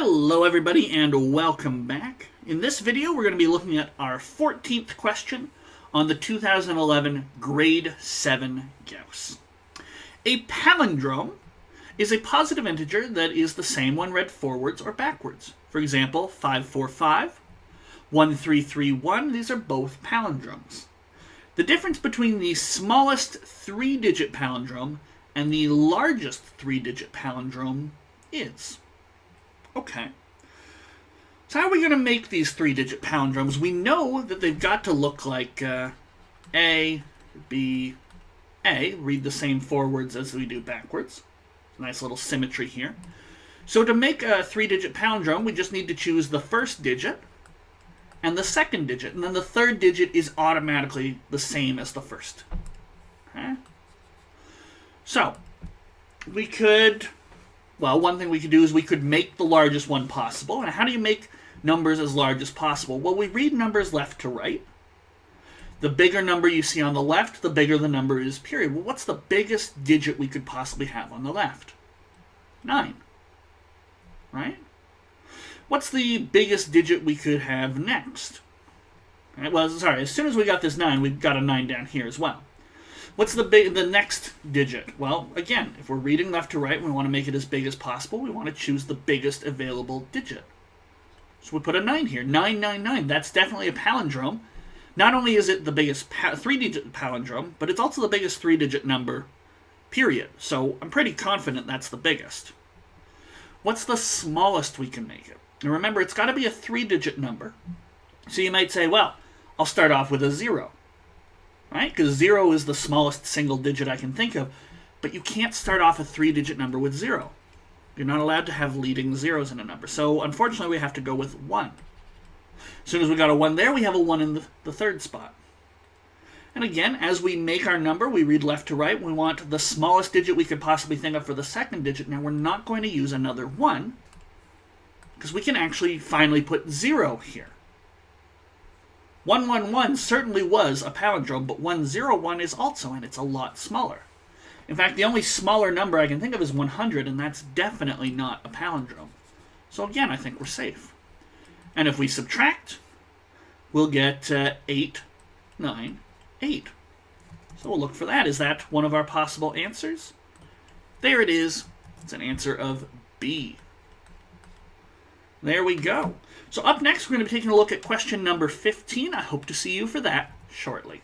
Hello everybody and welcome back. In this video we're going to be looking at our 14th question on the 2011 Grade 7 Gauss. A palindrome is a positive integer that is the same when read forwards or backwards. For example, 545, 1331, these are both palindromes. The difference between the smallest 3-digit palindrome and the largest 3-digit palindrome is... Okay. So how are we going to make these 3-digit palindromes? We know that they've got to look like A, B, A. Read the same forwards as we do backwards. Nice little symmetry here. So to make a 3-digit palindrome, we just need to choose the first digit and the second digit. And then the third digit is automatically the same as the first. Okay? So, we could... Well, one thing we could do is we could make the largest one possible. And how do you make numbers as large as possible? Well, we read numbers left to right. The bigger number you see on the left, the bigger the number is, period. Well, what's the biggest digit we could possibly have on the left? 9. Right? What's the biggest digit we could have next? Right, well, sorry, as soon as we got this 9, we've got a 9 down here as well. What's the next digit? Well, again, if we're reading left to right and we want to make it as big as possible, we want to choose the biggest available digit. So we put a 9 here. 999. That's definitely a palindrome. Not only is it the biggest 3-digit palindrome, but it's also the biggest 3-digit number, period. So I'm pretty confident that's the biggest. What's the smallest we can make it? And remember, it's got to be a 3-digit number. So you might say, well, I'll start off with a 0. Right? Because 0 is the smallest single digit I can think of, but you can't start off a 3-digit number with 0. You're not allowed to have leading zeros in a number. So unfortunately we have to go with 1. As soon as we got a 1 there, we have a 1 in the third spot. And again, as we make our number, we read left to right. We want the smallest digit we could possibly think of for the second digit. Now we're not going to use another 1, because we can actually finally put 0 here. 111 certainly was a palindrome, but 101 is also, and it's a lot smaller. In fact, the only smaller number I can think of is 100, and that's definitely not a palindrome. So again, I think we're safe. And if we subtract, we'll get 898. So we'll look for that. Is that one of our possible answers? There it is. It's an answer of B. There we go. So up next, we're going to be taking a look at question number 15. I hope to see you for that shortly.